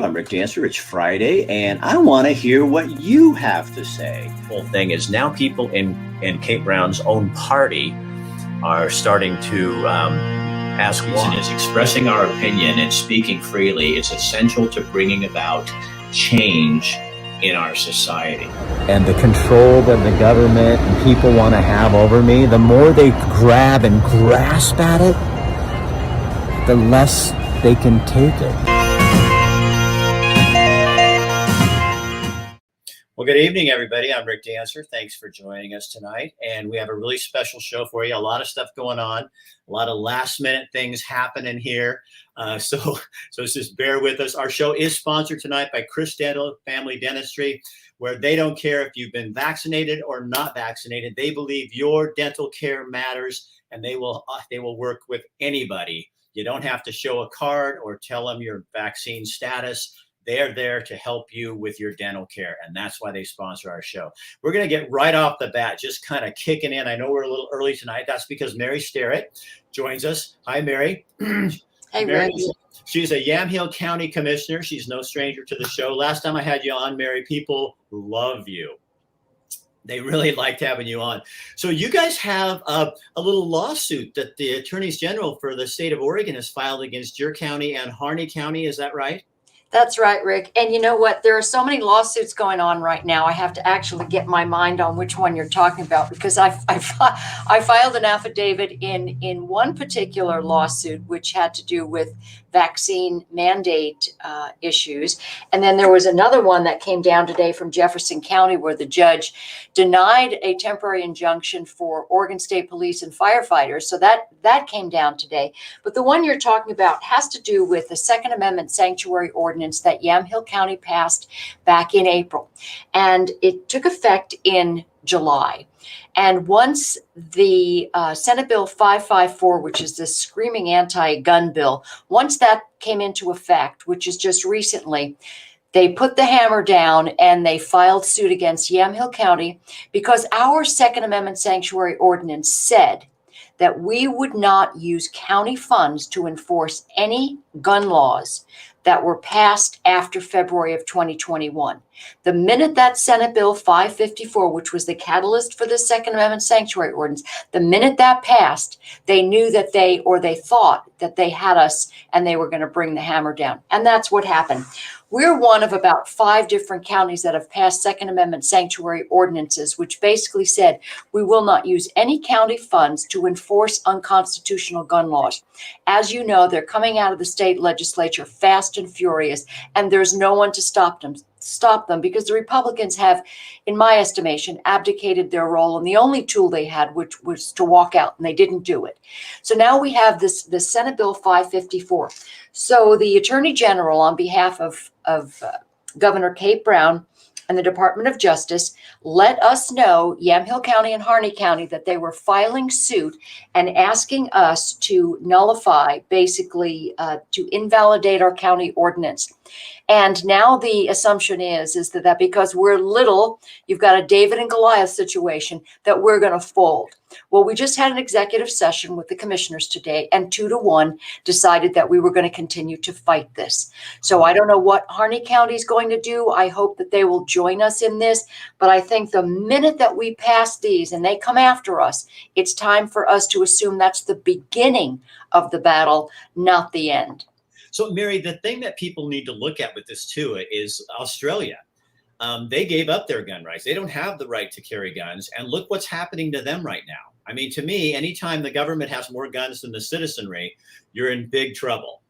I'm Rick Dancer. It's Friday, and I want to hear what you have to say. The whole thing is now people in Kate Brown's own party are starting to ask why. Is expressing our opinion and speaking freely is essential to bringing about change in our society. And the control that the government and people want to have over me, the more they grab and grasp at it, the less they can take it. Well, good evening, everybody. I'm Rick Dancer. Thanks for joining us tonight. And we have a really special show for you. A lot of stuff going on, a lot of last minute things happening here. So just bear with us. Our show is sponsored tonight by Chris Dental Family Dentistry, where they don't care if you've been vaccinated or not vaccinated. They believe your dental care matters, and they will work with anybody. You don't have to show a card or tell them your vaccine status. They're there to help you with your dental care, and that's why they sponsor our show. We're going to get right off the bat, just kind of kicking in. I know we're a little early tonight. That's because Mary Starrett joins us. Hi, Mary. Hey, Mary, Rick. she's a Yamhill County Commissioner. She's no stranger to the show. Last time I had you on, Mary, people love you. They really liked having you on. So you guys have a little lawsuit that the attorneys general for the state of Oregon has filed against your county and Harney County. Is that right? That's right, Rick. And you know what? There are so many lawsuits going on right now. I have to actually get my mind on which one you're talking about, because I filed an affidavit in one particular lawsuit, which had to do with vaccine mandate issues. And then there was another one that came down today from Jefferson County, where the judge denied a temporary injunction for Oregon State Police and firefighters. So that came down today. But the one you're talking about has to do with the Second Amendment sanctuary ordinance that Yamhill County passed back in April. And it took effect in July. And once the Senate Bill 554, which is the screaming anti-gun bill, once that came into effect, which is just recently, they put the hammer down and they filed suit against Yamhill County because our Second Amendment sanctuary ordinance said that we would not use county funds to enforce any gun laws that were passed after February of 2021. The minute that Senate Bill 554, which was the catalyst for the Second Amendment sanctuary ordinance, the minute that passed, they knew that they thought that they had us and they were going to bring the hammer down. And that's what happened. We're one of about 5 different counties that have passed Second Amendment sanctuary ordinances, which basically said we will not use any county funds to enforce unconstitutional gun laws. As you know, they're coming out of the state legislature fast and furious, and there's no one to stop them because the Republicans have, in my estimation, abdicated their role, and the only tool they had, which was to walk out, and they didn't do it. So now we have this Senate Bill 554. So the Attorney General, on behalf of Governor Kate Brown and the Department of Justice, let us know, Yamhill County and Harney County, that they were filing suit and asking us to nullify, basically to invalidate our county ordinance. And now the assumption is that because we're little, you've got a David and Goliath situation, that we're going to fold. Well, we just had an executive session with the commissioners today, and 2-1 decided that we were going to continue to fight this. So I don't know what Harney County is going to do. I hope that they will join us in this. But I think the minute that we pass these and they come after us, it's time for us to assume that's the beginning of the battle, not the end. So, Mary, the thing that people need to look at with this, too, is Australia. They gave up their gun rights. They don't have the right to carry guns. And look what's happening to them right now. I mean, to me, anytime the government has more guns than the citizenry, you're in big trouble.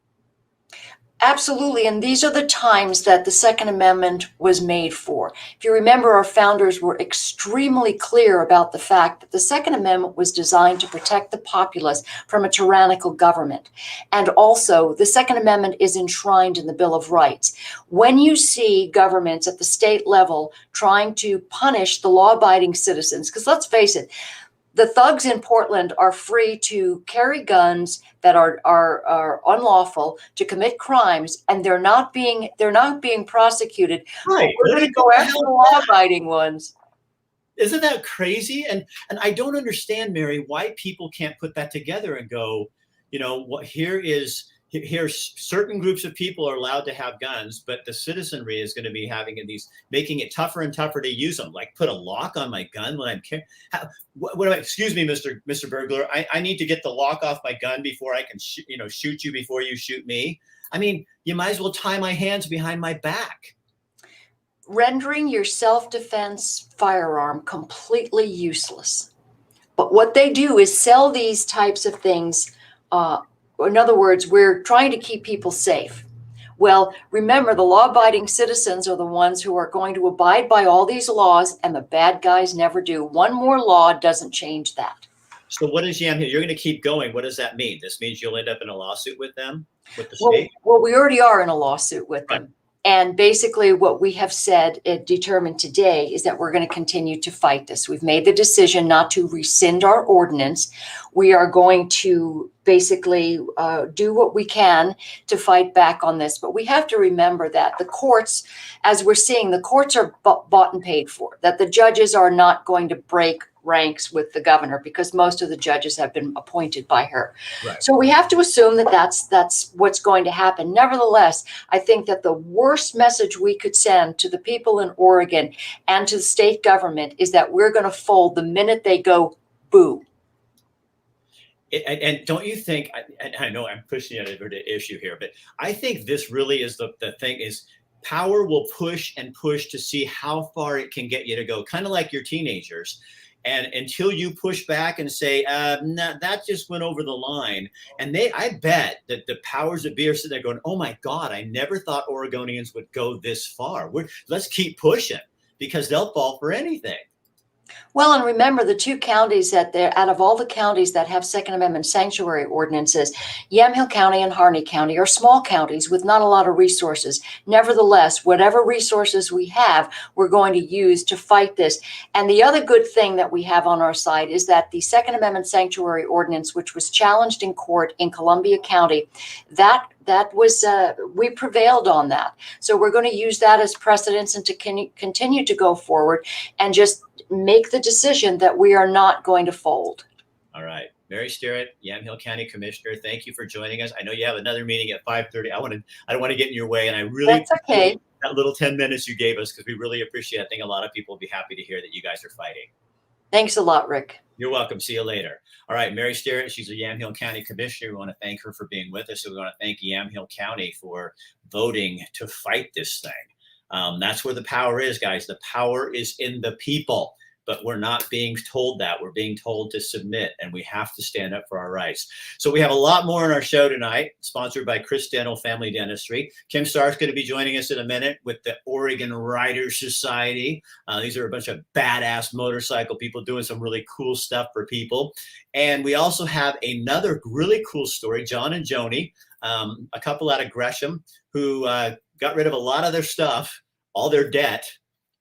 Absolutely. And these are the times that the Second Amendment was made for. If you remember, our founders were extremely clear about the fact that the Second Amendment was designed to protect the populace from a tyrannical government. And also, the Second Amendment is enshrined in the Bill of Rights. When you see governments at the state level trying to punish the law-abiding citizens, because let's face it, the thugs in Portland are free to carry guns that are unlawful, to commit crimes, and they're not being prosecuted. Right. We're going to go after the law-abiding ones. Isn't that crazy? And I don't understand, Mary, why people can't put that together and go, you know, what here is here's certain groups of people are allowed to have guns, but the citizenry is going to be having these, making it tougher and tougher to use them. Like put a lock on my gun when I'm carrying. Excuse me, Mr. Burglar. I need to get the lock off my gun before I can shoot you before you shoot me. I mean, you might as well tie my hands behind my back. Rendering your self-defense firearm completely useless. But what they do is sell these types of things. In other words, we're trying to keep people safe. Well, remember, the law-abiding citizens are the ones who are going to abide by all these laws, and the bad guys never do. One more law doesn't change that. So what is Yamhill? You're going to keep going. What does that mean? This means you'll end up in a lawsuit with them, with the state? Well, we already are in a lawsuit with them. And basically what we have said, determined today, is that we're going to continue to fight this. We've made the decision not to rescind our ordinance. We are going to basically do what we can to fight back on this. But we have to remember that the courts, as we're seeing, the courts are bought and paid for, that the judges are not going to break ranks with the governor because most of the judges have been appointed by her. Right. So we have to assume that that's what's going to happen. Nevertheless, I think that the worst message we could send to the people in Oregon and to the state government is that we're going to fold the minute they go boo. And don't you think, I know I'm pushing it over to issue here, but I think this really is the thing is power will push and push to see how far it can get you to go, kind of like your teenagers. And until you push back and say, nah, that just went over the line. And I bet that the powers that be are sitting there going, oh my God, I never thought Oregonians would go this far. Let's keep pushing because they'll fall for anything. Well, and remember the two counties that out of all the counties that have Second Amendment sanctuary ordinances, Yamhill County and Harney County are small counties with not a lot of resources. Nevertheless, whatever resources we have, we're going to use to fight this. And the other good thing that we have on our side is that the Second Amendment sanctuary ordinance, which was challenged in court in Columbia County, that was, we prevailed on that. So we're going to use that as precedence and to continue to go forward and just make the decision that we are not going to fold. All right. Mary Starrett, Yamhill County Commissioner, thank you for joining us. I know you have another meeting at 5:30. I don't want to get in your way. And I really That's okay. That little 10 minutes you gave us because we really appreciate it. I think a lot of people will be happy to hear that you guys are fighting. Thanks a lot, Rick. You're welcome. See you later. All right. Mary Starrett, she's a Yamhill County Commissioner. We want to thank her for being with us. So we want to thank Yamhill County for voting to fight this thing. That's where the power is, guys. The power is in the people. But we're not being told that. We're being told to submit, and we have to stand up for our rights. So we have a lot more in our show tonight, sponsored by Chris Dental Family Dentistry. Kim Starr's going to be joining us in a minute with the Oregon Riders Society. These are a bunch of badass motorcycle people doing some really cool stuff for people. And we also have another really cool story, John and Joni, a couple out of Gresham who got rid of a lot of their stuff, all their debt,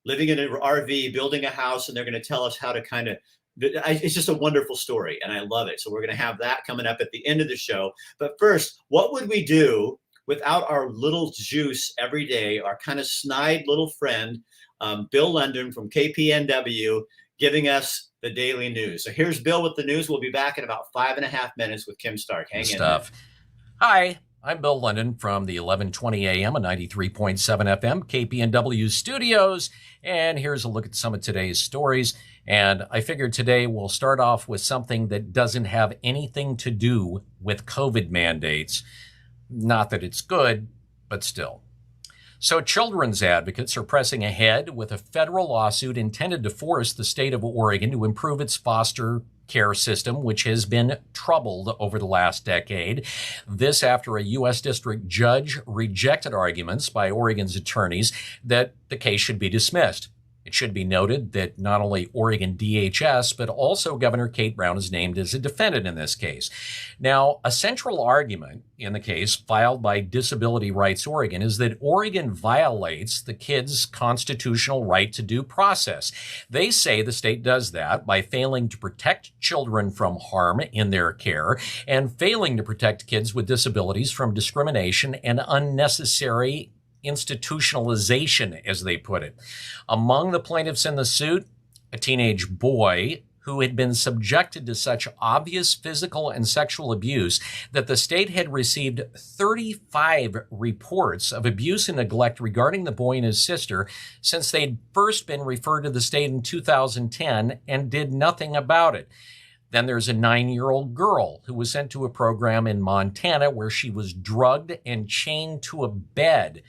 living in an RV, building a house, and they're going to tell us how to kind of, it's just a wonderful story, and I love it. So we're going to have that coming up at the end of the show. But first, what would we do without our little juice every day, our kind of snide little friend, Bill London from KPNW, giving us the daily news. So here's Bill with the news. We'll be back in about 5.5 minutes with Kim Stark. Hang in there. Hi. I'm Bill London from the 1120 AM and 93.7 FM KPNW studios. And here's a look at some of today's stories. And I figured today we'll start off with something that doesn't have anything to do with COVID mandates. Not that it's good, but still. So children's advocates are pressing ahead with a federal lawsuit intended to force the state of Oregon to improve its foster care system, which has been troubled over the last decade. This after a U.S. district judge rejected arguments by Oregon's attorneys that the case should be dismissed. It should be noted that not only Oregon DHS, but also Governor Kate Brown is named as a defendant in this case. Now, a central argument in the case filed by Disability Rights Oregon is that Oregon violates the kids' constitutional right to due process. They say the state does that by failing to protect children from harm in their care and failing to protect kids with disabilities from discrimination and unnecessary institutionalization, as they put it. Among the plaintiffs in the suit, a teenage boy who had been subjected to such obvious physical and sexual abuse that the state had received 35 reports of abuse and neglect regarding the boy and his sister since they'd first been referred to the state in 2010 and did nothing about it. Then there's a 9-year-old girl who was sent to a program in Montana where she was drugged and chained to a bed.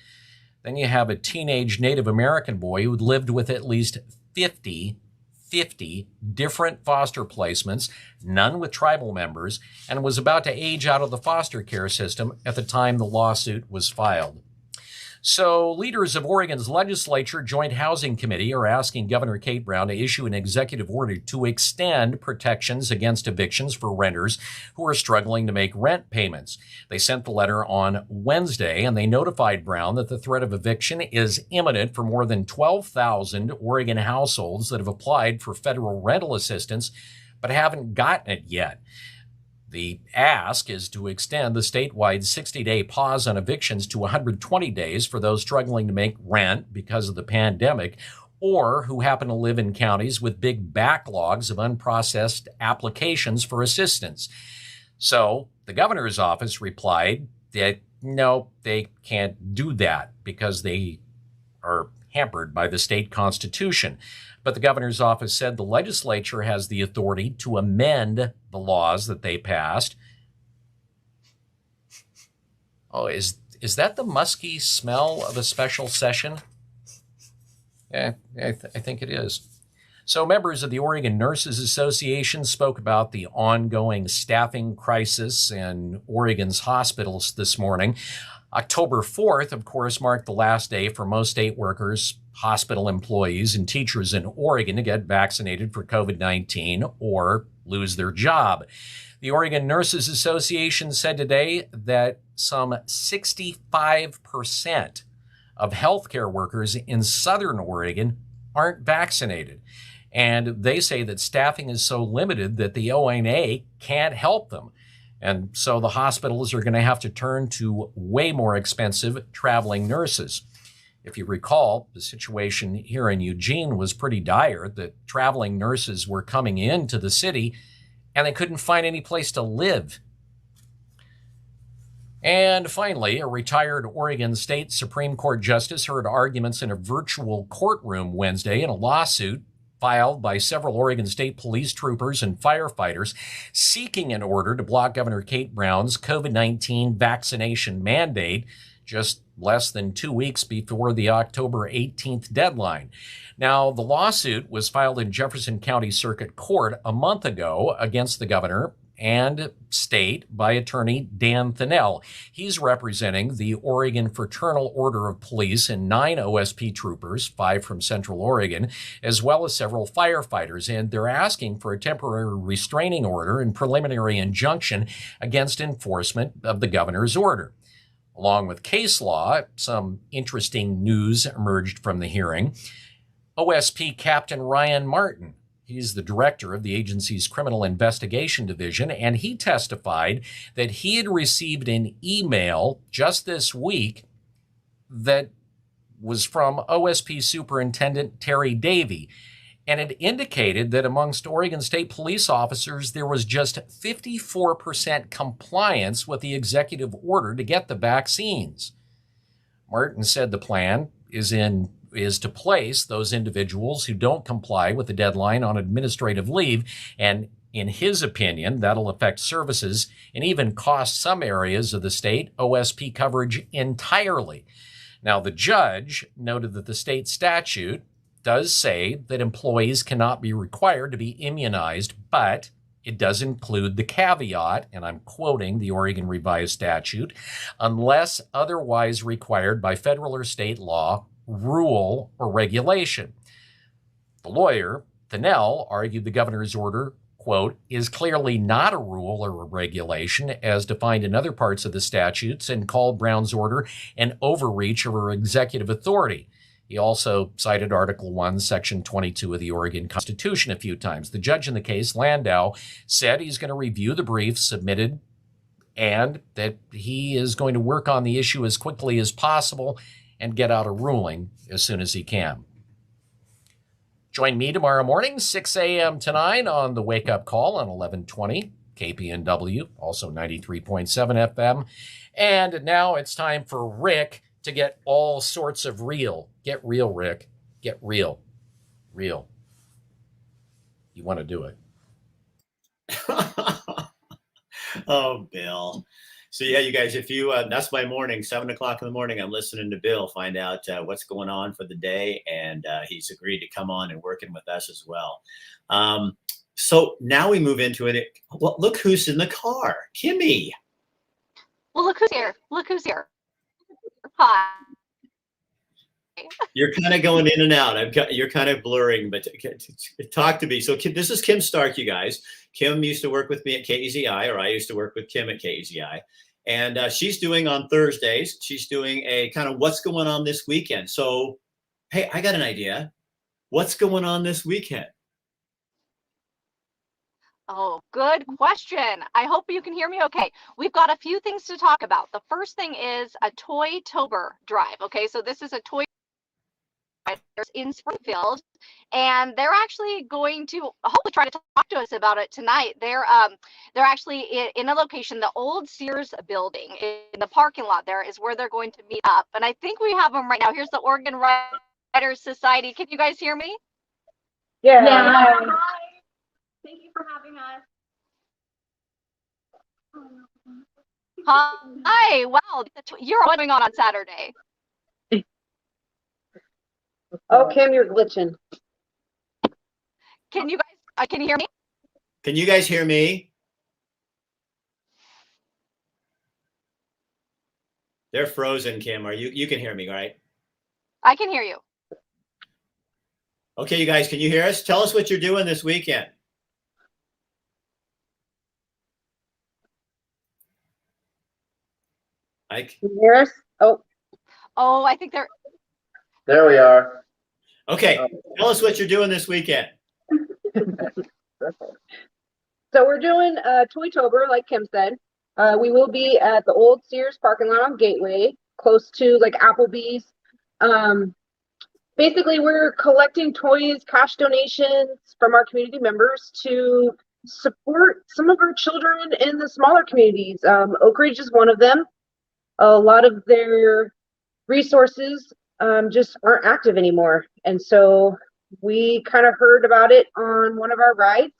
Then you have a teenage Native American boy who lived with at least 50 different foster placements, none with tribal members, and was about to age out of the foster care system at the time the lawsuit was filed. So leaders of Oregon's legislature joint housing committee are asking Governor Kate Brown to issue an executive order to extend protections against evictions for renters who are struggling to make rent payments. They sent the letter on Wednesday, and they notified Brown that the threat of eviction is imminent for more than 12,000 Oregon households that have applied for federal rental assistance but haven't gotten it yet. The ask is to extend the statewide 60-day pause on evictions to 120 days for those struggling to make rent because of the pandemic or who happen to live in counties with big backlogs of unprocessed applications for assistance. So the governor's office replied that no, they can't do that because they are hampered by the state constitution. But the governor's office said the legislature has the authority to amend the laws that they passed. Oh, is that the musky smell of a special session? Yeah, I think it is. So members of the Oregon Nurses Association spoke about the ongoing staffing crisis in Oregon's hospitals this morning. October 4th, of course, marked the last day for most state workers, hospital employees, and teachers in Oregon to get vaccinated for COVID-19 or lose their job. The Oregon Nurses Association said today that some 65% of healthcare workers in Southern Oregon aren't vaccinated. And they say that staffing is so limited that the ONA can't help them. And so the hospitals are going to have to turn to way more expensive traveling nurses. If you recall, the situation here in Eugene was pretty dire, that traveling nurses were coming into the city and they couldn't find any place to live. And finally, a retired Oregon State Supreme Court justice heard arguments in a virtual courtroom Wednesday in a lawsuit filed by several Oregon State police troopers and firefighters seeking an order to block Governor Kate Brown's COVID-19 vaccination mandate just less than 2 weeks before the October 18th deadline. Now, the lawsuit was filed in Jefferson County Circuit Court a month ago against the governor and state by attorney Dan Thinnell. He's representing the Oregon Fraternal Order of Police and 9 OSP troopers, 5 from Central Oregon, as well as several firefighters. And they're asking for a temporary restraining order and preliminary injunction against enforcement of the governor's order. Along with case law, some interesting news emerged from the hearing. OSP Captain Ryan Martin, he's the director of the agency's Criminal Investigation Division, and he testified that he had received an email just this week that was from OSP Superintendent Terry Davey, and it indicated that amongst Oregon State police officers, there was just 54% compliance with the executive order to get the vaccines. Martin said the plan is to place those individuals who don't comply with the deadline on administrative leave, and in his opinion, that'll affect services and even cost some areas of the state OSP coverage entirely. Now, the judge noted that the state statute does say that employees cannot be required to be immunized, but it does include the caveat, and I'm quoting the Oregon Revised Statute, unless otherwise required by federal or state law, rule, or regulation. The lawyer, Thinnell, argued the governor's order, quote, is clearly not a rule or a regulation as defined in other parts of the statutes, and called Brown's order an overreach of her executive authority. He also cited Article 1, Section 22 of the Oregon Constitution a few times. The judge in the case, Landau, said he's going to review the briefs submitted and that he is going to work on the issue as quickly as possible and get out a ruling as soon as he can. Join me tomorrow morning, 6 a.m. to 9 on the Wake Up Call on 1120 KPNW, also 93.7 FM. And now it's time for Rick to get all sorts of real. Get real, Rick. Get real. Real. You want to do it. Oh, Bill. So yeah, you guys, if you, that's my morning, 7 o'clock in the morning, I'm listening to Bill, find out what's going on for the day. And he's agreed to come on and working with us as well. So now we move into it. Well, look who's in the car, Kimmy. Well, look who's here. Look who's here. Hi. You're kind of going in and out. You're kind of blurring, but talk to me. So this is Kim Stark, you guys. Kim used to work with me at KEZI, or I used to work with Kim at KEZI. And she's doing on Thursdays, she's doing a kind of what's going on this weekend. So, hey, I got an idea. What's going on this weekend? Oh, good question. I hope you can hear me okay. We've got a few things to talk about. The first thing is a Toy-tober drive. Okay, so this is a toy in Springfield, and they're actually going to hopefully try to talk to us about it tonight. They're actually in a location, the old Sears building in the parking lot. There is where they're going to meet up, and I think we have them right now. Here's the Oregon Writers Society. Can you guys hear me? Yeah. Hi. Thank you for having us. Hi. Wow, you're going on Saturday. Oh, Kim, you're glitching. Can you guys? Can you hear me? Can you guys hear me? They're frozen, Kim. You can hear me, right? I can hear you. Okay, you guys, can you hear us? Tell us what you're doing this weekend. Can you hear us? Oh, I think they're. There we are. Okay, tell us what you're doing this weekend. So we're doing Toy-tober, like Kim said. We will be at the old Sears parking lot on Gateway, close to like Applebee's. Basically, we're collecting toys, cash donations from our community members to support some of our children in the smaller communities. Oak Ridge is one of them. A lot of their resources just aren't active anymore. And so we kind of heard about it on one of our rides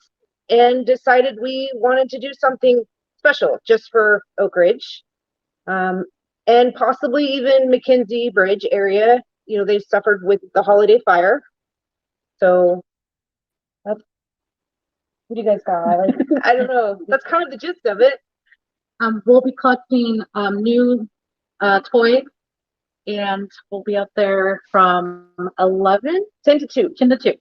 and decided we wanted to do something special just for Oak Ridge, and possibly even McKenzie Bridge area. You know, they suffered with the holiday fire. So that's, what do you guys got? I don't know. That's kind of the gist of it. We'll be collecting new toys, and we'll be out there from 10 to 2. 10 to 2.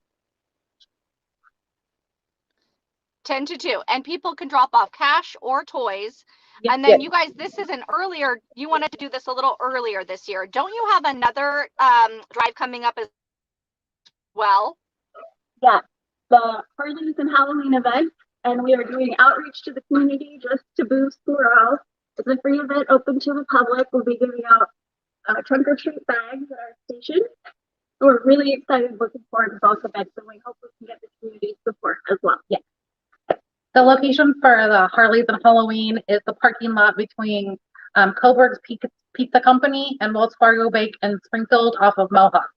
10 to 2, and people can drop off cash or toys. Yep. And then you guys, this is an earlier, you wanted to do this a little earlier this year. Don't you have another drive coming up as well? Yeah, the Harley's and Halloween event, and we are doing outreach to the community just to boost morale. It's a free event open to the public. We'll be giving out trunk or treat bags at our station. We're really excited, looking forward to both events, and we hope we can get the community support as well. Yeah. The location for the Harley's and Halloween is the parking lot between Coburg's Pizza Company and Wells Fargo Bake in Springfield off of Mohawk.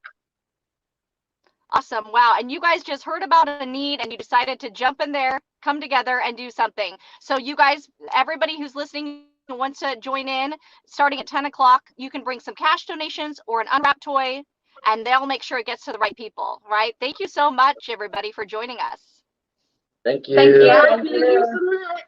Awesome. Wow. And you guys just heard about a need and you decided to jump in there, come together and do something. So you guys, everybody who's listening who wants to join in, starting at 10 o'clock, you can bring some cash donations or an unwrapped toy, and they'll make sure it gets to the right people, right? Thank you so much, everybody, for joining us. Thank you. Thank you. Thank you so much.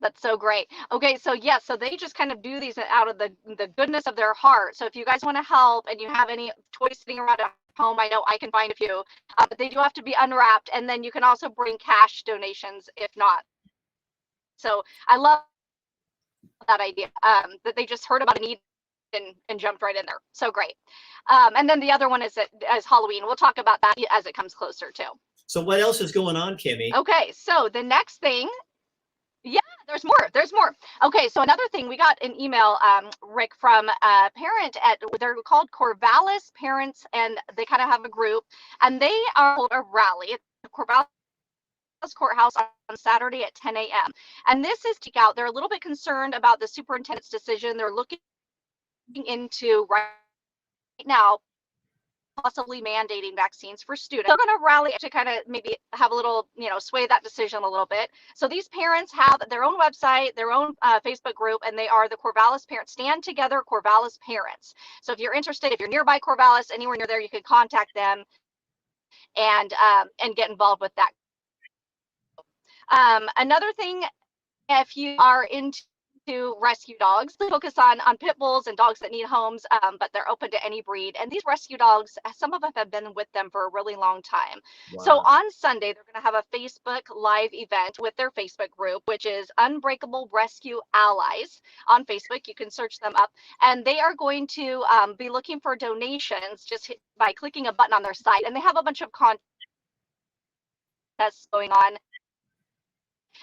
That's so great. Okay, so yes, so they just kind of do these out of the goodness of their heart. So if you guys want to help and you have any toys sitting around at home, I know I can find a few, but they do have to be unwrapped, and then you can also bring cash donations if not. So I love that idea, that they just heard about a need and jumped right in there. So great. And then the other one is Halloween. We'll talk about that as it comes closer too. So what else is going on, Kimmy? Okay, so the next thing, yeah, There's more. There's more. Okay, so another thing, we got an email, Rick, from a parent they're called Corvallis Parents, and they kind of have a group, and they are holding a rally at Corvallis Courthouse on Saturday at 10 a.m. And this is to out. They're a little bit concerned about the superintendent's decision. They're looking into right now possibly mandating vaccines for students. They're going to rally to kind of maybe have a little, sway that decision a little bit. So these parents have their own website, their own Facebook group, and they are the Corvallis Parents. Stand Together Corvallis Parents. So if you're interested, if you're nearby Corvallis, anywhere near there, you can contact them and get involved with that. Another thing, if you are into rescue dogs, they focus on pit bulls and dogs that need homes, but they're open to any breed. And these rescue dogs, some of them have been with them for a really long time. Wow. So on Sunday, they're going to have a Facebook Live event with their Facebook group, which is Unbreakable Rescue Allies on Facebook. You can search them up. And they are going to be looking for donations just by clicking a button on their site. And they have a bunch of contests going on.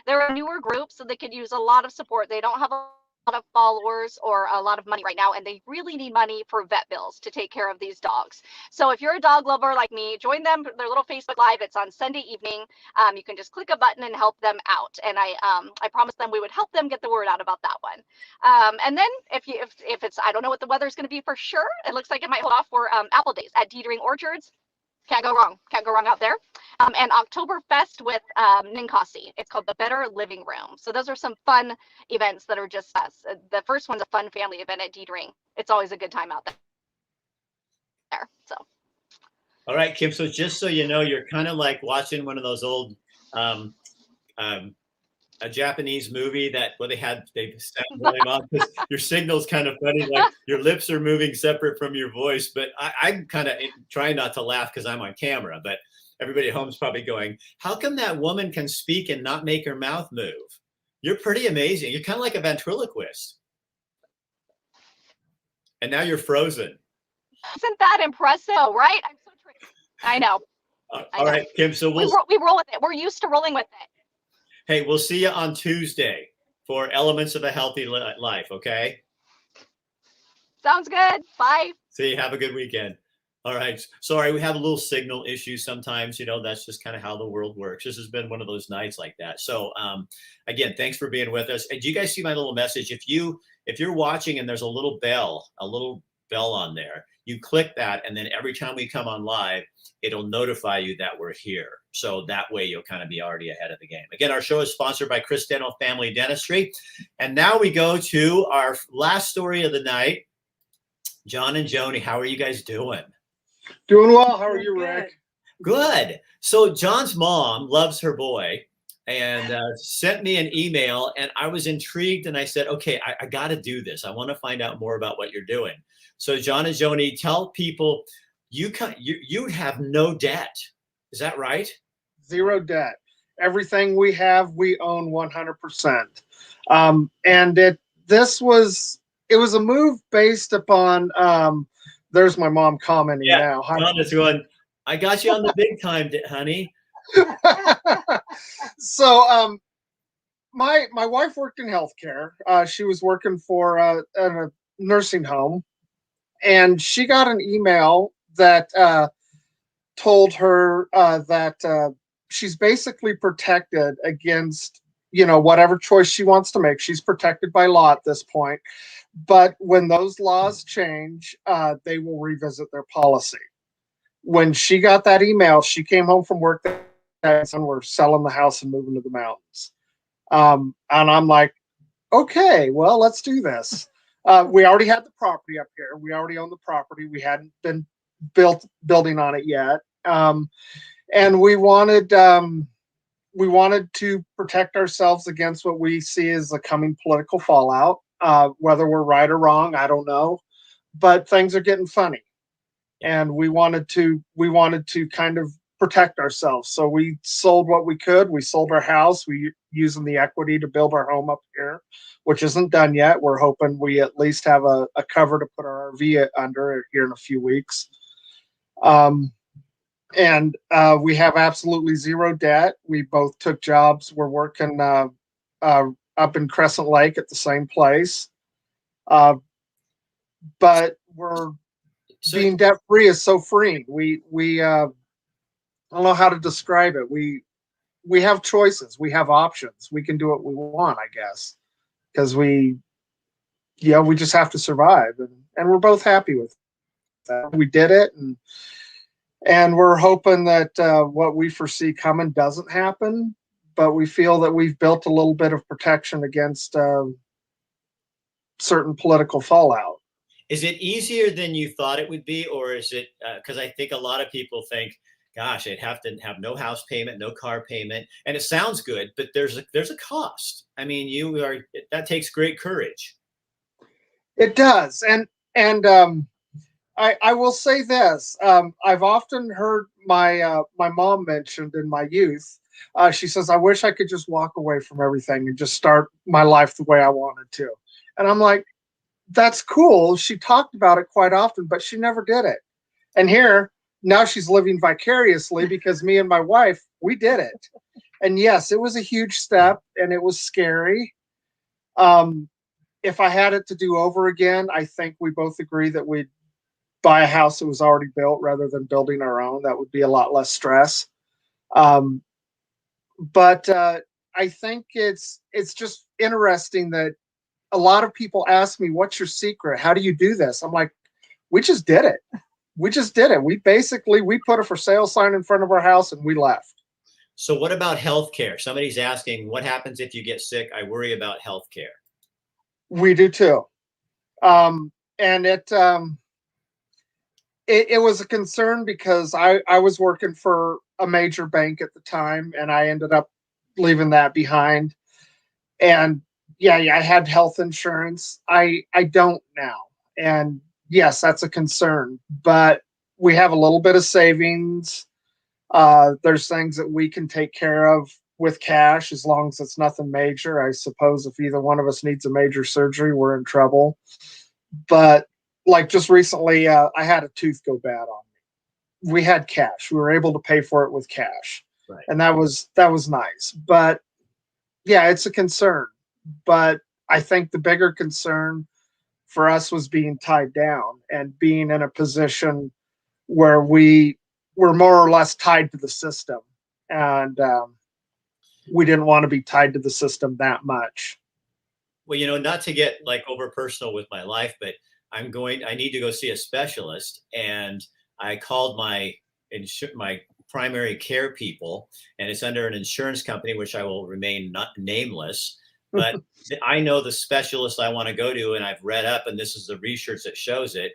They're a newer group, so they could use a lot of support. They don't have a lot of followers or a lot of money right now, and they really need money for vet bills to take care of these dogs. So if you're a dog lover like me, join them, their little Facebook Live. It's on Sunday evening. You can just click a button and help them out. And I promised them we would help them get the word out about that one. And then if it's, I don't know what the weather's going to be for sure. It looks like it might hold off for apple days at Dietering Orchards. Can't go wrong. Can't go wrong out there. And Oktoberfest with Ninkasi. It's called the Better Living Room. So those are some fun events that are just us. The first one's a fun family event at Dietering. It's always a good time out there. So. All right, Kim. So just so you know, you're kind of like watching one of those old a Japanese movie where they set volume up because your signal's kind of funny, like your lips are moving separate from your voice. But I'm kind of trying not to laugh because I'm on camera, but everybody at home is probably going, how come that woman can speak and not make her mouth move? You're pretty amazing. You're kind of like a ventriloquist. And now you're frozen. Isn't that impressive, right? I'm so tricky. I know. All right, Kim. So we roll with it. We're used to rolling with it. Hey, we'll see you on Tuesday for Elements of a Healthy Life, okay? Sounds good. Bye. See you. Have a good weekend. All right. Sorry, we have a little signal issues sometimes. That's just kind of how the world works. This has been one of those nights like that. So, again, thanks for being with us. And do you guys see my little message? If you're watching and there's a little bell on there, you click that, and then every time we come on live, it'll notify you that we're here. So that way you'll kind of be already ahead of the game. Again, our show is sponsored by Chris Dental Family Dentistry. And now we go to our last story of the night. John and Joni, how are you guys doing? Doing well. How are you, Rick? Good. So John's mom loves her boy and sent me an email, and I was intrigued, and I said, okay, I got to do this. I want to find out more about what you're doing. So John and Joni, tell people you have no debt. Is that right? Zero debt. Everything we have, we own 100%. And it was a move based upon, there's my mom commenting now. John is going, I got you on the big time, honey. So my wife worked in healthcare. She was working for a nursing home, and she got an email that told her that she's basically protected against, whatever choice she wants to make. She's protected by law at this point. But when those laws change, they will revisit their policy. When she got that email, she came home from work and we're selling the house and moving to the mountains. And I'm like, okay, well, let's do this. We already had the property up here. We already own the property. We hadn't been building on it yet. And we wanted to protect ourselves against what we see as a coming political fallout. Whether we're right or wrong, I don't know, but things are getting funny, and we wanted to kind of protect ourselves. So we sold what we could. We sold our house. We using the equity to build our home up here, which isn't done yet. We're hoping we at least have a cover to put our RV under here in a few weeks. And we have absolutely zero debt. We both took jobs. We're working up in Crescent Lake at the same place. But being debt free is so freeing. We I don't know how to describe it. We have choices. We have options. We can do what we want, I guess, because we just have to survive, and we're both happy with that. We did it, and we're hoping that what we foresee coming doesn't happen, but we feel that we've built a little bit of protection against certain political fallout. Is it easier than you thought it would be, or is it because I think a lot of people think, gosh, I'd have to have no house payment, no car payment, and it sounds good, but there's a cost. I mean, that takes great courage. It does, and I will say this: I've often heard my mom mentioned in my youth. She says, "I wish I could just walk away from everything and just start my life the way I wanted to." And I'm like, "That's cool." She talked about it quite often, but she never did it. And here now she's living vicariously because me and my wife, we did it. And yes, it was a huge step, and it was scary. If I had it to do over again, I think we both agree that we'd buy a house that was already built rather than building our own. That would be a lot less stress. But I think it's just interesting that a lot of people ask me, "What's your secret? How do you do this?" I'm like, we just did it. We just did it. We put a for sale sign in front of our house and we left. So what about healthcare? Somebody's asking, what happens if you get sick? I worry about healthcare. We do too. And it was a concern because I was working for a major bank at the time, and I ended up leaving that behind. And yeah, I had health insurance. I don't now. And yes, that's a concern, but we have a little bit of savings. There's things that we can take care of with cash as long as it's nothing major. I suppose if either one of us needs a major surgery, we're in trouble. But like just recently, I had a tooth go bad on me. We had cash. We were able to pay for it with cash. Right. And that was nice. But yeah, it's a concern. But I think the bigger concern for us was being tied down and being in a position where we were more or less tied to the system. And we didn't want to be tied to the system that much. Well, not to get like over personal with my life, but I need to go see a specialist. And I called my primary care people, and it's under an insurance company, which I will remain not nameless. But I know the specialist I want to go to, and I've read up, and this is the research that shows it.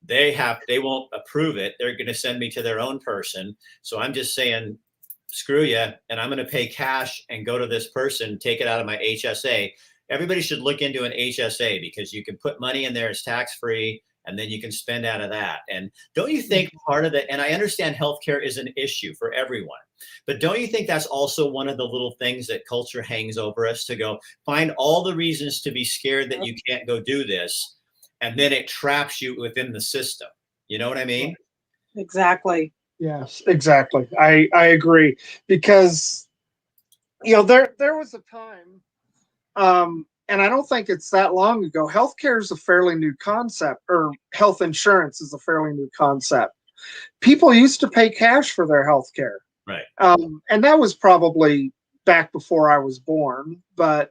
They won't approve it. They're going to send me to their own person. So I'm just saying, screw you. And I'm going to pay cash and go to this person, take it out of my HSA. Everybody should look into an HSA because you can put money in there, it's tax-free, and then you can spend out of that. And don't you think part of the, and I understand healthcare is an issue for everyone, but don't you think that's also one of the little things that culture hangs over us to go find all the reasons to be scared that you can't go do this, and then it traps you within the system. You know what I mean? Exactly. Yes, exactly. I agree because, there was a time, and I don't think it's that long ago, healthcare is a fairly new concept, or health insurance is a fairly new concept. People used to pay cash for their healthcare. Right. And that was probably back before I was born. But,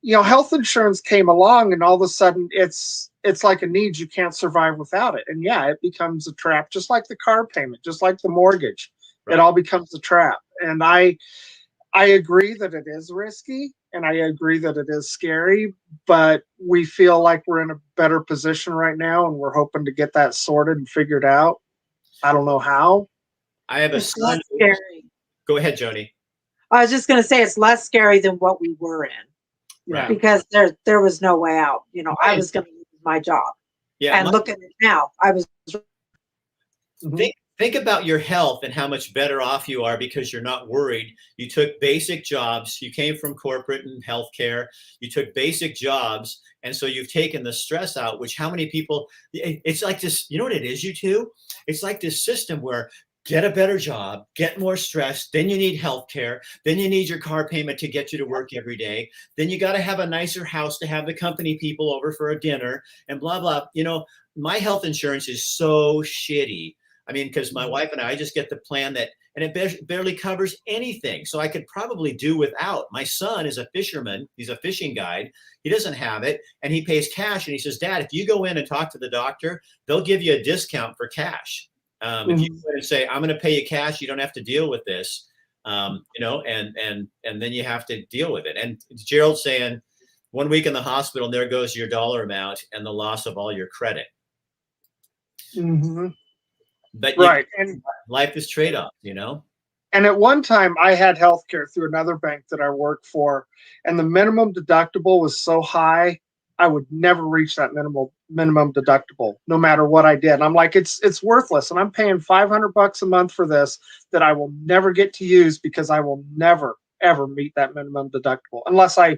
health insurance came along, and all of a sudden it's like a need. You can't survive without it. And yeah, it becomes a trap, just like the car payment, just like the mortgage. Right. It all becomes a trap. And I agree that it is risky, and I agree that it is scary, but we feel like we're in a better position right now, and we're hoping to get that sorted and figured out. I don't know how. I have a It's son. less scary. Go ahead, Joni. I was just going to say it's less scary than what we were in. Right. Because there was no way out. I was going to lose my job. Yeah. And look at it now. I was. Think about your health and how much better off you are because you're not worried. You took basic jobs. You came from corporate and healthcare. You took basic jobs. And so you've taken the stress out, which how many people, it's like this, you know what it is, you two? It's like this system where get a better job, get more stress, then you need health care, then you need your car payment to get you to work every day, then you got to have a nicer house to have the company people over for a dinner, and blah blah. My health insurance is so shitty. I mean, because my wife and I just get the plan that, and it barely covers anything. So I could probably do without. My son is a fisherman. He's a fishing guide. He doesn't have it, and he pays cash. And he says, Dad, if you go in and talk to the doctor, they'll give you a discount for cash. If you go in and say, I'm going to pay you cash, you don't have to deal with this, and then you have to deal with it. And Gerald's saying, 1 week in the hospital, and there goes your dollar amount and the loss of all your credit. Mm-hmm. But right. And life is trade-off, And at one time I had healthcare through another bank that I worked for, and the minimum deductible was so high, I would never reach that minimum deductible, no matter what I did. And I'm like, it's worthless. And I'm paying $500 a month for this that I will never get to use, because I will never, ever meet that minimum deductible unless I,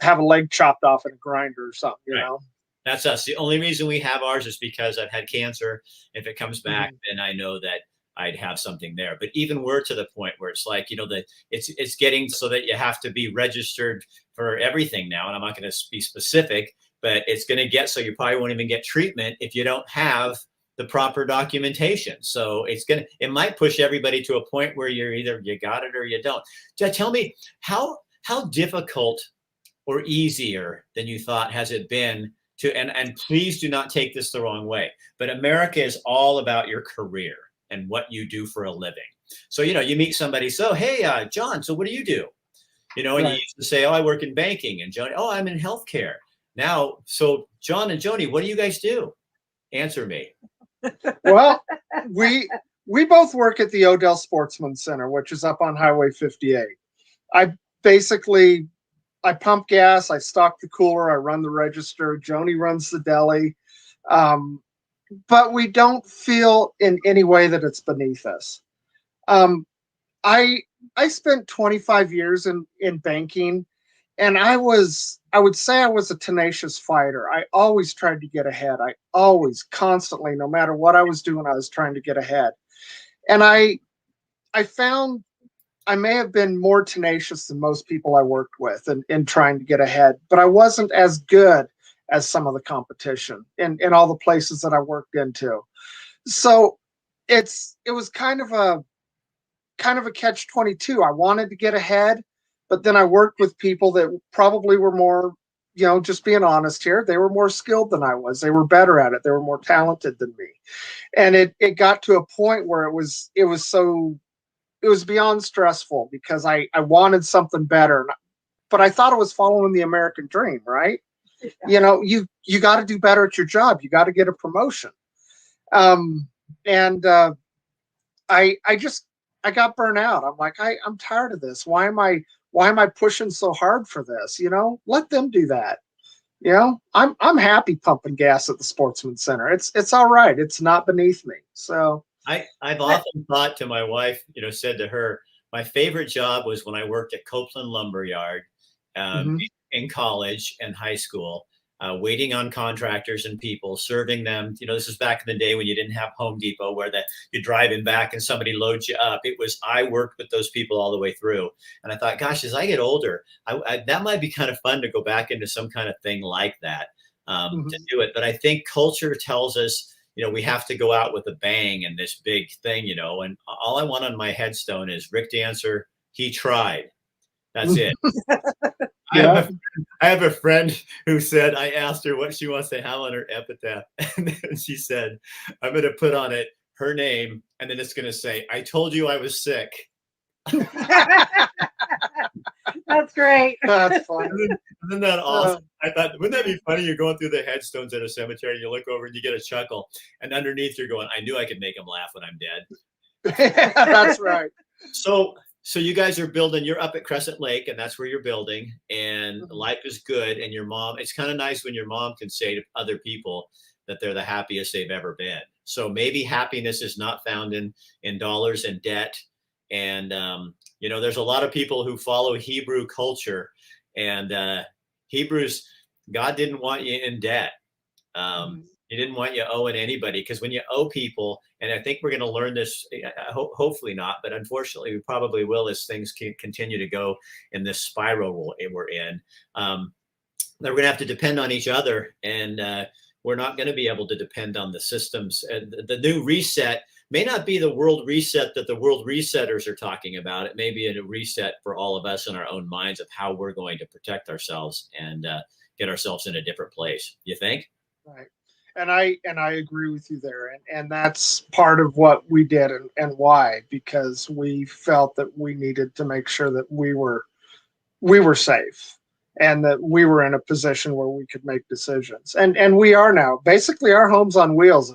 have a leg chopped off in a grinder or something, you know? That's us. The only reason we have ours is because I've had cancer. If it comes back, then I know that I'd have something there. But even we're to the point where it's like, that it's getting so that you have to be registered for everything now. And I'm not going to be specific, but it's going to get so you probably won't even get treatment if you don't have the proper documentation. So it might push everybody to a point where you're either you got it or you don't. Tell me how difficult or easier than you thought has it been to, and please do not take this the wrong way, but America is all about your career and what you do for a living. So, you meet somebody, so, hey, John, so what do you do? And you used to say, oh, I work in banking, and Joni, oh, I'm in healthcare. Now, so John and Joni, what do you guys do? Answer me. Well, we both work at the Odell Sportsman Center, which is up on Highway 58. I pump gas, I stock the cooler, I run the register, Joni runs the deli. But we don't feel in any way that it's beneath us. I spent 25 years in banking, and I would say I was a tenacious fighter. I always tried to get ahead. I always, constantly, no matter what I was doing, I was trying to get ahead. And I found I may have been more tenacious than most people I worked with in trying to get ahead, but I wasn't as good as some of the competition in all the places that I worked into. So it was kind of a catch-22. I wanted to get ahead, but then I worked with people that probably were more, just being honest here, they were more skilled than I was. They were better at it. They were more talented than me. And it got to a point where it was beyond stressful, because I wanted something better, but I thought I was following the American dream, right? Yeah. You got to do better at your job. You got to get a promotion. I got burnt out. I'm like, I'm tired of this. Why am I pushing so hard for this? Let them do that. I'm happy pumping gas at the Sportsman Center. It's all right. It's not beneath me. So I've often thought to my wife, said to her, my favorite job was when I worked at Copeland Lumberyard in college and high school, waiting on contractors and people, serving them. This is back in the day when you didn't have Home Depot, where you drive in back and somebody loads you up. I worked with those people all the way through. And I thought, gosh, as I get older, that might be kind of fun to go back into some kind of thing like that, to do it. But I think culture tells us, we have to go out with a bang and this big thing, and all I want on my headstone is Rick Dancer, he tried. That's it. I have a friend who said, I asked her what she wants to have on her epitaph. And then she said, I'm going to put on it her name, and then it's going to say, I told you I was sick. That's great. That's funny. Isn't that awesome? I thought, wouldn't that be funny? You're going through the headstones at a cemetery, you look over and you get a chuckle, and underneath you're going, I knew I could make him laugh when I'm dead. That's right. So you guys are building, you're up at Crescent Lake, and that's where you're building, and life is good. And your mom, it's kind of nice when your mom can say to other people that they're the happiest they've ever been. So maybe happiness is not found in dollars and debt. And, there's a lot of people who follow Hebrew culture, and Hebrews, God didn't want you in debt. You didn't want you owing anybody, because when you owe people, and I think we're going to learn this, hopefully not, but unfortunately we probably will as things continue to go in this spiral we're in. That we're going to have to depend on each other, and we're not going to be able to depend on the systems. The new reset may not be the world reset that the world resetters are talking about. It may be a reset for all of us in our own minds of how we're going to protect ourselves and get ourselves in a different place. You think? Right. And I agree with you there. And that's part of what we did and why, because we felt that we needed to make sure that we were safe and that we were in a position where we could make decisions. And we are now. Basically, our home's on wheels.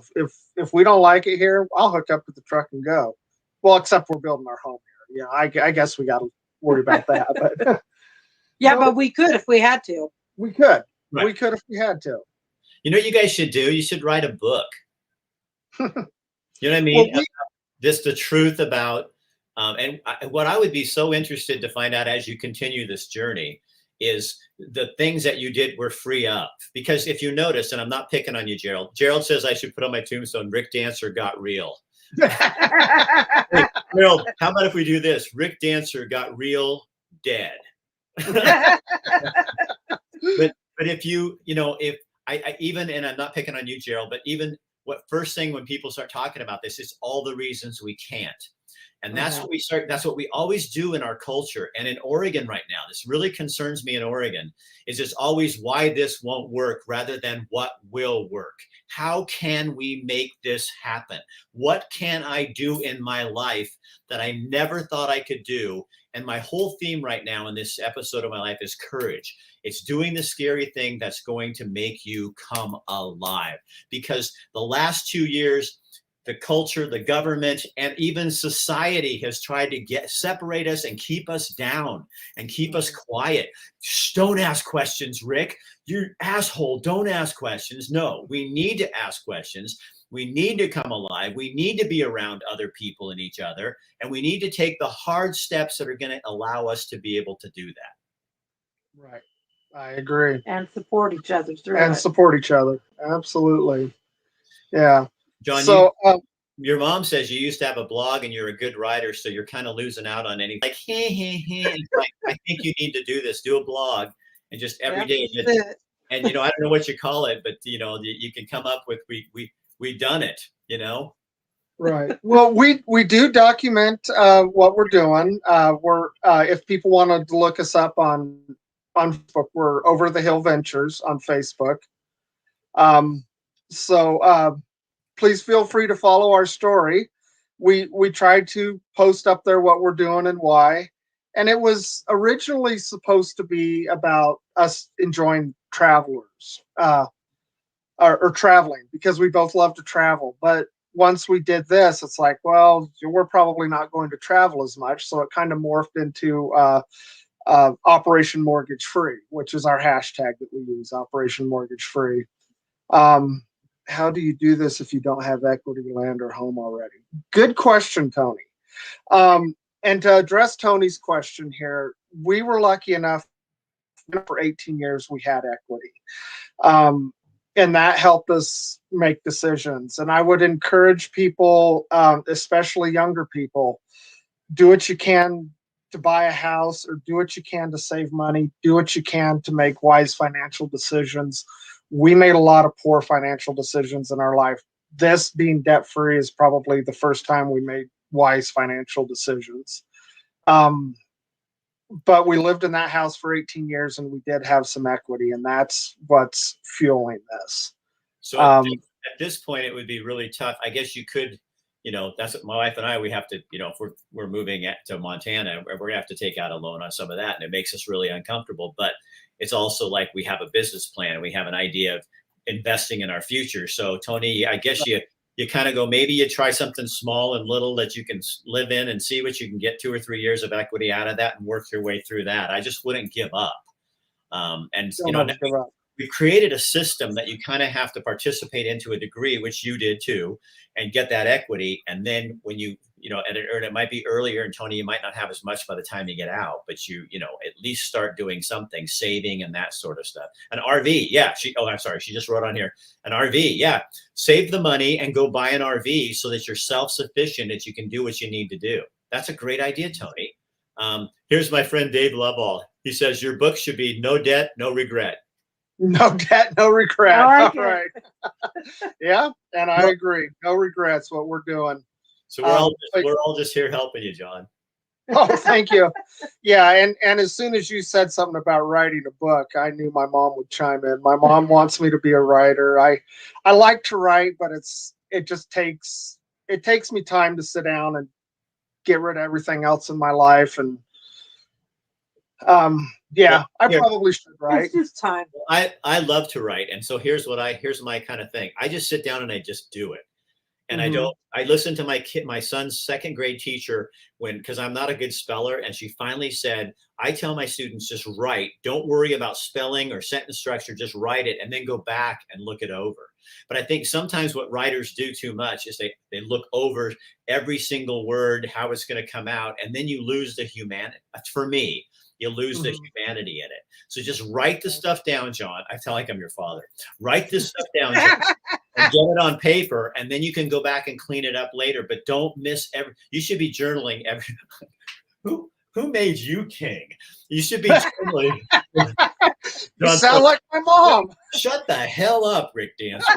If we don't like it here, I'll hook up to the truck and go. Well, except we're building our home here. Yeah, I guess we got to worry about that. But Yeah, but we could if we had to. we could. Right. We could if we had to. You know what you guys should do? You should write a book. You know what I mean? Well, Just the truth about, what I would be so interested to find out as you continue this journey is the things that you did were free of. Because if you notice, and I'm not picking on you, Gerald. Gerald says I should put on my tombstone, Rick Dancer got real. Hey, Gerald, how about if we do this? Rick Dancer got real dead. But if if I even, and I'm not picking on you, Gerald, but even first thing when people start talking about this is all the reasons we can't. And that's what we always do in our culture. And in Oregon right now, this really concerns me in Oregon, is it's always why this won't work rather than what will work. How can we make this happen? What can I do in my life that I never thought I could do? And my whole theme right now in this episode of my life is courage. It's doing the scary thing that's going to make you come alive. Because the last 2 years, the culture, the government, and even society has tried to separate us and keep us down and keep us quiet. Shh, don't ask questions, Rick. You asshole, don't ask questions. No, we need to ask questions. We need to come alive. We need to be around other people and each other. And we need to take the hard steps that are going to allow us to be able to do that. Right. I agree. And support each other through And it. support each other. Absolutely. Yeah. John, So, your mom says you used to have a blog and you're a good writer, so you're kind of losing out on anything. Like, like, I think you need to do this. Do a blog and just every day. And I don't know what you call it, but you can come up with we done it. Right. Well, we do document what we're doing. We're if people want to look us up on Facebook, we're Over the Hill Ventures on Facebook. So please feel free to follow our story. We tried to post up there what we're doing and why. And it was originally supposed to be about us enjoying travelers or traveling, because we both love to travel. But once we did this, it's like, well, we're probably not going to travel as much. So it kind of morphed into Operation Mortgage Free, which is our hashtag that we use, Operation Mortgage Free. How do you do this if you don't have equity, land, or home already? Good question, Tony. And to address Tony's question here, we were lucky enough for 18 years we had equity. And that helped us make decisions. And I would encourage people, especially younger people, do what you can to buy a house, or do what you can to save money, do what you can to make wise financial decisions. We made a lot of poor financial decisions in our life. This being debt-free is probably the first time we made wise financial decisions. But we lived in that house for 18 years and we did have some equity, and that's what's fueling this. So at this point, it would be really tough. I guess you could, that's what my wife and I, we have to, if we're moving to Montana, we're going to have to take out a loan on some of that. And it makes us really uncomfortable. But it's also like we have a business plan and we have an idea of investing in our future. So, Tony, I guess you kind of go, maybe you try something small and little that you can live in and see what you can get 2 or 3 years of equity out of that and work your way through that. I just wouldn't give up. we've created a system that you kind of have to participate in to a degree, which you did too, and get that equity. And then when you know, and it might be earlier, and Tony, you might not have as much by the time you get out, but you know, at least start doing something, saving and that sort of stuff. An RV, yeah. I'm sorry, she just wrote on here, an RV, yeah. Save the money and go buy an RV so that you're self-sufficient, that you can do what you need to do. That's a great idea, Tony. Here's my friend Dave Lovell. He says your book should be No Debt, No Regret. No debt, no regret. I like All right. Yeah, and I agree. No regrets. What we're doing. So we're all just here helping you, John. Oh, thank you. Yeah, and as soon as you said something about writing a book, I knew my mom would chime in. My mom wants me to be a writer. I like to write, but it takes me time to sit down and get rid of everything else in my life. And yeah, I probably should write. It's just time. I love to write, and so here's my kind of thing. I just sit down and I just do it. And I listen to my son's second grade teacher because I'm not a good speller. And she finally said, I tell my students, just write. Don't worry about spelling or sentence structure. Just write it and then go back and look it over. But I think sometimes what writers do too much is they look over every single word, how it's going to come out. And then you lose the humanity. For me, you lose the humanity in it. So just write the stuff down, John. I feel like I'm your father. Write this stuff down, John, and get it on paper, and then you can go back and clean it up later. But don't miss you should be journaling every. Who made you king? You should be journaling. You sound like my mom. Shut the hell up, Rick Dancer.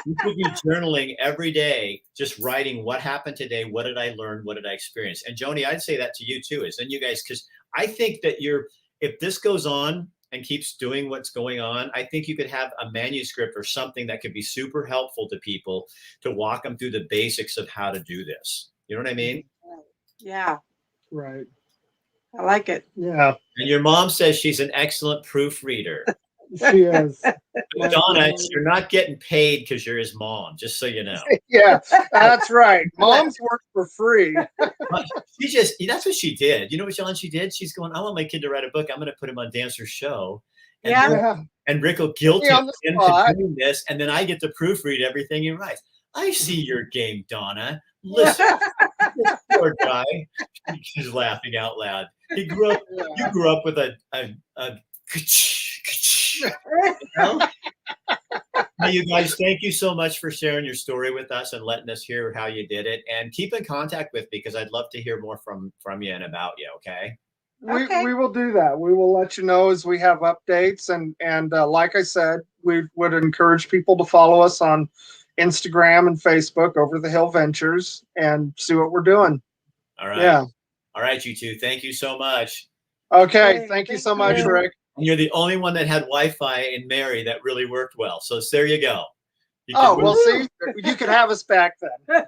You should be journaling every day, just writing what happened today, what did I learn, what did I experience. And Joni, I'd say that to you too, is then you guys, because I think that if this goes on and keeps doing what's going on, I think you could have a manuscript or something that could be super helpful to people to walk them through the basics of how to do this. You know what I mean? Yeah. Right. I like it. Yeah. And your mom says she's an excellent proofreader. She is. Donna, you're not getting paid because you're his mom, just so you know. Yeah, that's right. Moms work for free. That's what she did. You know what, John, she did? She's going, I want my kid to write a book. I'm going to put him on Dancer's show. And Yeah. and Rick will guilt him on the into spot. doing this. And then I get to proofread everything he writes. I see your game, Donna. Listen, this poor guy. She's laughing out loud. You grew up with a you know? Hey, you guys, thank you so much for sharing your story with us and letting us hear how you did it. And keep in contact with me because I'd love to hear more from you and about you. Okay. We will do that. We will let you know as we have updates. And like I said, we would encourage people to follow us on Instagram and Facebook, Over the Hill Ventures, and see what we're doing. All right. Yeah. All right, you two. Thank you so much. Okay. Thank you so much, you. Rick. And you're the only one that had Wi-Fi in Mary that really worked well. So there you go. Well, see, you could have us back then.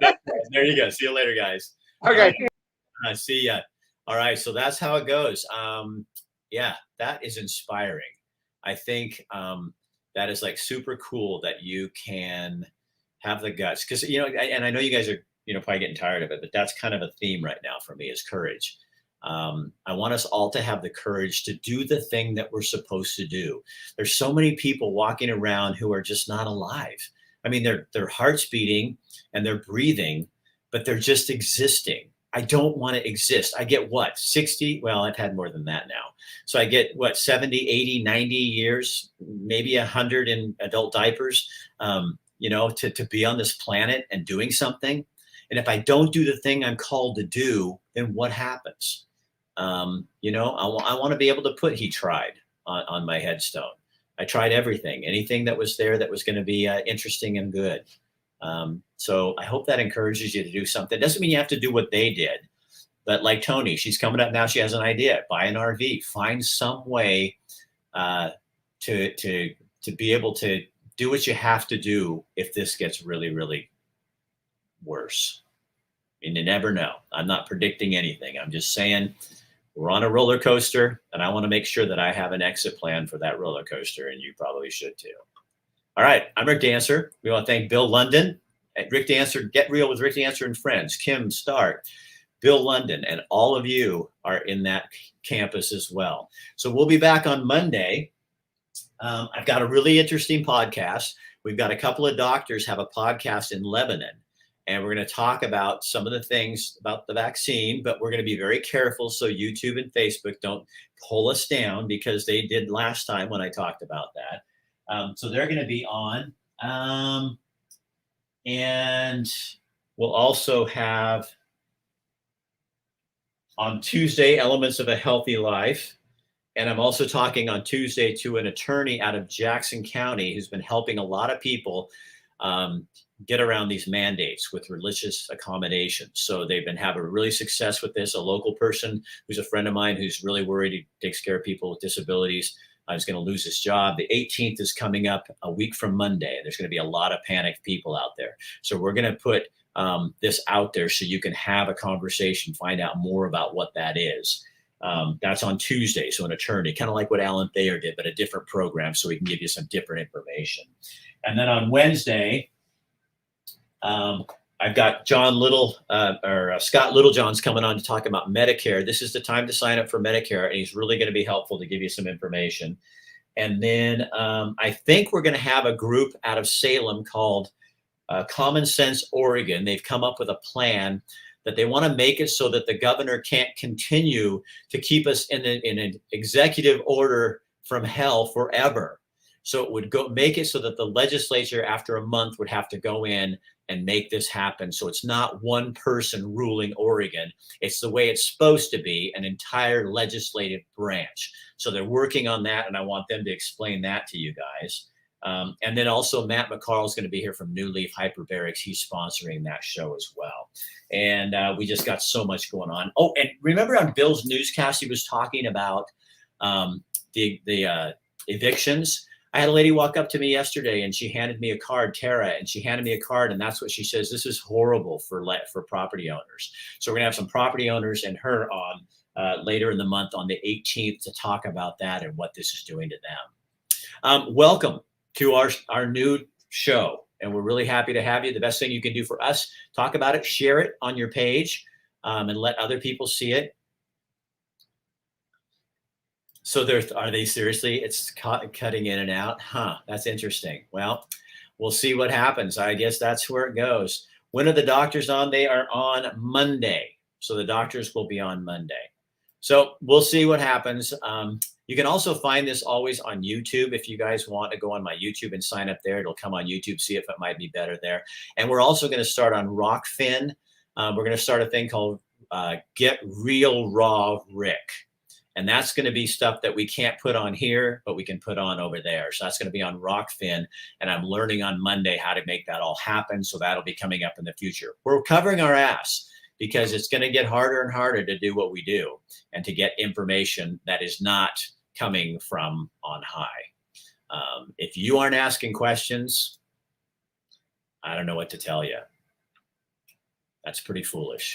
There you go. See you later, guys. Okay. See ya. All right. So that's how it goes. Yeah, that is inspiring. I think that is like super cool that you can have the guts because, and I know you guys are, probably getting tired of it, but that's kind of a theme right now for me is courage. I want us all to have the courage to do the thing that we're supposed to do. There's so many people walking around who are just not alive. I mean, their heart's beating and they're breathing, but they're just existing. I don't want to exist. I get 60? Well, I've had more than that now. So I get 70, 80, 90 years, maybe 100 in adult diapers, to be on this planet and doing something. And if I don't do the thing I'm called to do, then what happens? I want to be able to put he tried on my headstone. I tried everything, anything that was there that was going to be interesting and good. So I hope that encourages you to do something. It doesn't mean you have to do what they did, but like Tony, she's coming up now. She has an idea. Buy an RV. Find some way to be able to do what you have to do if this gets really, really worse. And you never know. I'm not predicting anything. I'm just saying we're on a roller coaster, and I want to make sure that I have an exit plan for that roller coaster, and you probably should too. All right, I'm Rick Dancer. We want to thank Bill London at Rick Dancer, Get Real with Rick Dancer and Friends, Kim Starrett, Bill London, and all of you are in that campus as well. So we'll be back on Monday I've got a really interesting podcast. We've got a couple of doctors have a podcast in Lebanon, and we're going to talk about some of the things about the vaccine, but we're going to be very careful so YouTube and Facebook don't pull us down, because they did last time when I talked about that. So they're going to be on. And we'll also have on Tuesday, Elements of a Healthy Life. And I'm also talking on Tuesday to an attorney out of Jackson County who's been helping a lot of people get around these mandates with religious accommodations. So they've been having really success with this. A local person who's a friend of mine who's really worried, he takes care of people with disabilities, is going to lose his job. The 18th is coming up a week from Monday. There's going to be a lot of panicked people out there. So we're going to put this out there so you can have a conversation, find out more about what that is. That's on Tuesday. So an attorney, kind of like what Alan Thayer did, but a different program, so we can give you some different information. And then on Wednesday, I've got John Little Scott Littlejohn's coming on to talk about Medicare. This is the time to sign up for Medicare, and he's really going to be helpful to give you some information. And then I think we're going to have a group out of Salem called Common Sense Oregon. They've come up with a plan that they want to make it so that the governor can't continue to keep us in an executive order from hell forever. So it would make it so that the legislature after a month would have to go in and make this happen. So it's not one person ruling Oregon. It's the way it's supposed to be, an entire legislative branch. So they're working on that, and I want them to explain that to you guys. And then also Matt McCarl is going to be here from New Leaf Hyperbarics. He's sponsoring that show as well. And we just got so much going on. Oh, and remember on Bill's newscast, he was talking about the evictions. I had a lady walk up to me yesterday, and she handed me a card, Tara, and she handed me a card, and that's what she says. This is horrible for property owners. So we're gonna have some property owners and her on later in the month on the 18th to talk about that and what this is doing to them. Welcome to our new show, and we're really happy to have you. The best thing you can do for us, talk about it, share it on your page, and let other people see it. So are they seriously? It's cutting in and out. Huh, that's interesting. Well, we'll see what happens. I guess that's where it goes. When are the doctors on? They are on Monday. So the doctors will be on Monday. So we'll see what happens. You can also find this always on YouTube. If you guys want to go on my YouTube and sign up there, it'll come on YouTube, see if it might be better there. And we're also going to start on Rockfin. We're going to start a thing called Get Real Raw Rick. And that's going to be stuff that we can't put on here, but we can put on over there. So that's going to be on Rockfin. And I'm learning on Monday how to make that all happen. So that'll be coming up in the future. We're covering our ass because it's going to get harder and harder to do what we do and to get information that is not coming from on high. If you aren't asking questions, I don't know what to tell you. That's pretty foolish.